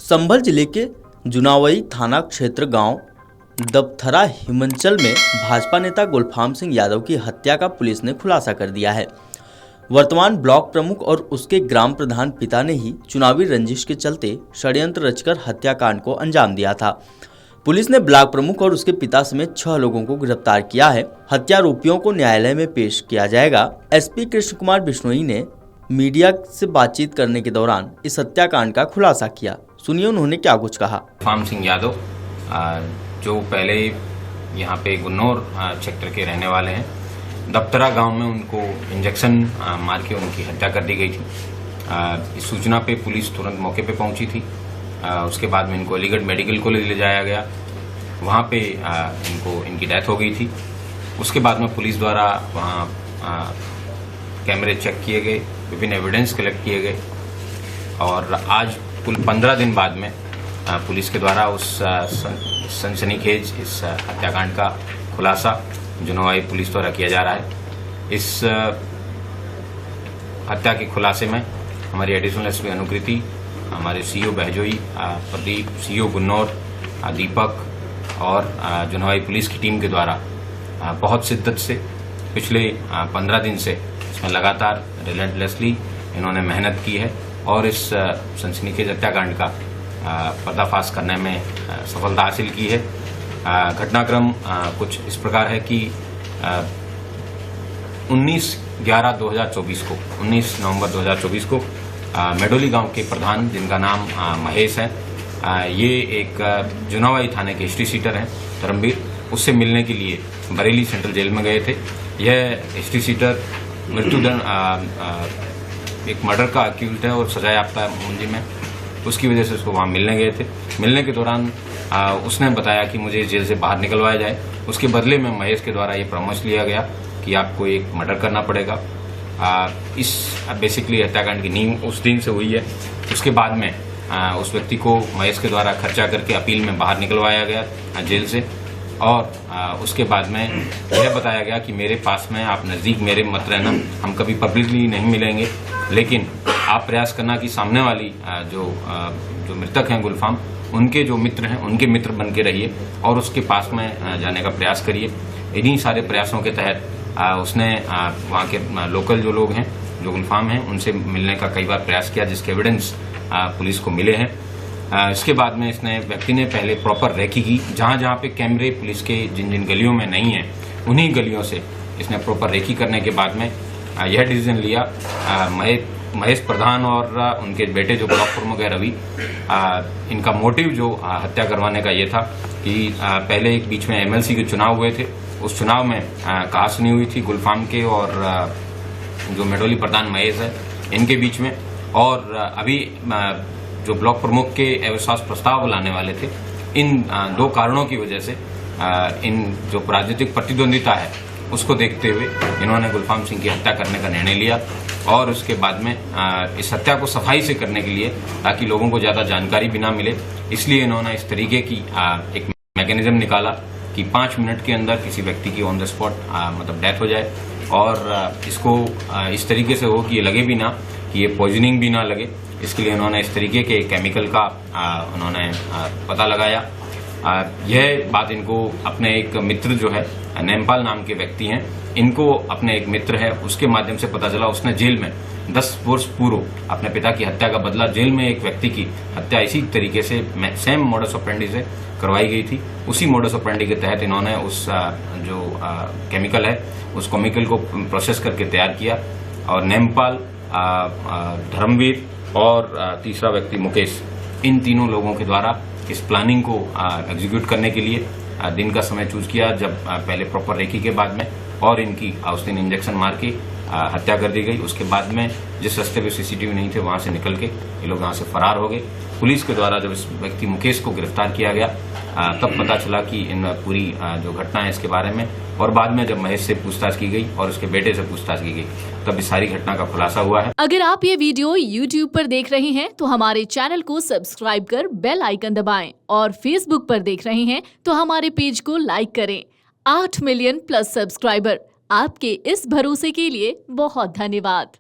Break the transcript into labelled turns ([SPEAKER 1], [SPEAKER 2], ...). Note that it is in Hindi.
[SPEAKER 1] संभल जिले के जुनावई थाना क्षेत्र गांव दबथरा हिमाचल में भाजपा नेता गुलफाम सिंह यादव की हत्या का पुलिस ने खुलासा कर दिया है। वर्तमान ब्लॉक प्रमुख और उसके ग्राम प्रधान पिता ने ही चुनावी रंजिश के चलते षड्यंत्र रचकर हत्याकांड को अंजाम दिया था। पुलिस ने ब्लॉक प्रमुख और उसके पिता समेत 6 लोगों को गिरफ्तार किया है। हत्यारोपियों को न्यायालय में पेश किया जाएगा। एसपी कृष्ण कुमार बिश्नोई ने मीडिया से बातचीत करने के दौरान इस हत्याकांड का खुलासा किया। सुनिए उन्होंने क्या कुछ कहा।
[SPEAKER 2] गुलफाम सिंह यादव जो पहले यहाँ पे गुन्नौर क्षेत्र के रहने वाले हैं, दबतरा गांव में उनको इंजेक्शन मार के उनकी हत्या कर दी गई थी। इस सूचना पे पुलिस तुरंत मौके पे पहुंची थी। उसके बाद में इनको अलीगढ़ मेडिकल कॉलेज ले जाया गया। वहाँ पे इनकी डेथ हो गई थी। उसके बाद में पुलिस द्वारा वहाँ कैमरे चेक किए गए, विभिन्न एविडेंस कलेक्ट किए गए और आज कुल 15 दिन बाद में पुलिस के द्वारा उस सनसनीखेज इस हत्याकांड का खुलासा जुनावई पुलिस द्वारा किया जा रहा है। इस हत्या के खुलासे में हमारी एडिशनल एसपी अनुकृति, हमारे सीओ बहजोई, प्रदीप, सीओ गुन्नौर, दीपक और जुनावई पुलिस की टीम के द्वारा बहुत शिद्दत से पिछले 15 दिन से इसमें लगातार रिलेंटलेसली इन्होंने मेहनत की है और इस सनसनीखेज हत्याकांड का पर्दाफाश करने में सफलता हासिल की है। घटनाक्रम कुछ इस प्रकार है कि 19 नवंबर 2024 को मेडोली गांव के प्रधान, जिनका नाम महेश है, ये एक जुनावई थाने के हिस्ट्री सीटर हैं धर्मवीर, उससे मिलने के लिए बरेली सेंट्रल जेल में गए थे। यह हिस्ट्री सीटर मृत्युदंड एक मर्डर का अक्यूज्ड है और सजा याफ्ता मुंजी में, उसकी वजह से उसको वहाँ मिलने गए थे। मिलने के दौरान उसने बताया कि मुझे जेल से बाहर निकलवाया जाए। उसके बदले में महेश के द्वारा ये परामर्श लिया गया कि आपको एक मर्डर करना पड़ेगा। इस बेसिकली हत्याकांड की नींव उस दिन से हुई है। उसके बाद में उस व्यक्ति को महेश के द्वारा खर्चा करके अपील में बाहर निकलवाया गया जेल से और उसके बाद में यह बताया गया कि मेरे पास में आप नज़दीक मेरे मत रहना, हम कभी पब्लिकली नहीं मिलेंगे, लेकिन आप प्रयास करना कि सामने वाली जो मृतक हैं गुलफाम, उनके जो मित्र हैं उनके मित्र बन के रहिए और उसके पास में जाने का प्रयास करिए। इन्हीं सारे प्रयासों के तहत उसने वहाँ के लोकल जो लोग हैं, जो गुलफाम हैं, उनसे मिलने का कई बार प्रयास किया, जिसके एविडेंस पुलिस को मिले हैं। इसके बाद में व्यक्ति ने पहले प्रॉपर रेकी की, जहाँ जहाँ पे कैमरे पुलिस के जिन जिन गलियों में नहीं है, उन्हीं गलियों से इसने प्रॉपर रेकी करने के बाद में यह डिसीजन लिया। महेश प्रधान और उनके बेटे जो ब्लॉक प्रमुख है रवि, इनका मोटिव जो हत्या करवाने का ये था कि पहले एक बीच में एमएलसी के चुनाव हुए थे। उस चुनाव में कहासुनी हुई थी गुलफाम के और जो मेडोली प्रधान महेश है, इनके बीच में, और अभी जो ब्लॉक प्रमुख के अविश्वास प्रस्ताव लाने वाले थे, इन 2 कारणों की वजह से इन जो राजनीतिक प्रतिद्वंदिता है उसको देखते हुए इन्होंने गुलफाम सिंह की हत्या करने का निर्णय लिया और उसके बाद में इस हत्या को सफाई से करने के लिए, ताकि लोगों को ज्यादा जानकारी भी ना मिले, इसलिए इन्होंने इस तरीके की एक मैकेनिज्म निकाला कि 5 मिनट के अंदर किसी व्यक्ति की ऑन द स्पॉट मतलब डेथ हो जाए और इसको इस तरीके से हो कि ये लगे भी ना कि ये पॉइजनिंग भी ना लगे। इसके लिए उन्होंने इस तरीके के केमिकल का उन्होंने पता लगाया। यह बात इनको अपने एक मित्र जो है, नेमपाल नाम के व्यक्ति हैं, इनको अपने एक मित्र है उसके माध्यम से पता चला। उसने जेल में 10 वर्ष पूर्व अपने पिता की हत्या का बदला, जेल में एक व्यक्ति की हत्या इसी तरीके से सेम मोडस ऑपरेंडी से करवाई गई थी। उसी मोडस ऑपरेंडी के तहत इन्होंने उस जो केमिकल है, उस केमिकल को प्रोसेस करके तैयार किया और नेमपाल, धर्मवीर और तीसरा व्यक्ति मुकेश, इन तीनों लोगों के द्वारा इस प्लानिंग को एग्जीक्यूट करने के लिए दिन का समय चूज किया, जब पहले प्रॉपर रेकी के बाद में, और इनकी उस दिन इंजेक्शन मार के हत्या कर दी गई। उसके बाद में जिस रास्ते पे सीसीटीवी नहीं थे वहां से निकल के ये लोग यहाँ से फरार हो गए। पुलिस के द्वारा जब इस व्यक्ति मुकेश को गिरफ्तार किया गया तब पता चला कि इन पूरी जो घटना है इसके बारे में, और बाद में जब महेश से पूछताछ की गई और उसके बेटे से पूछताछ की गई तब इस सारी घटना का खुलासा हुआ है।
[SPEAKER 3] अगर आप ये वीडियो YouTube पर देख रहे हैं तो हमारे चैनल को सब्सक्राइब कर बेल आइकन दबाएं, और Facebook पर देख रहे हैं तो हमारे पेज को लाइक करें। 8 मिलियन प्लस सब्सक्राइबर, आपके इस भरोसे के लिए बहुत धन्यवाद।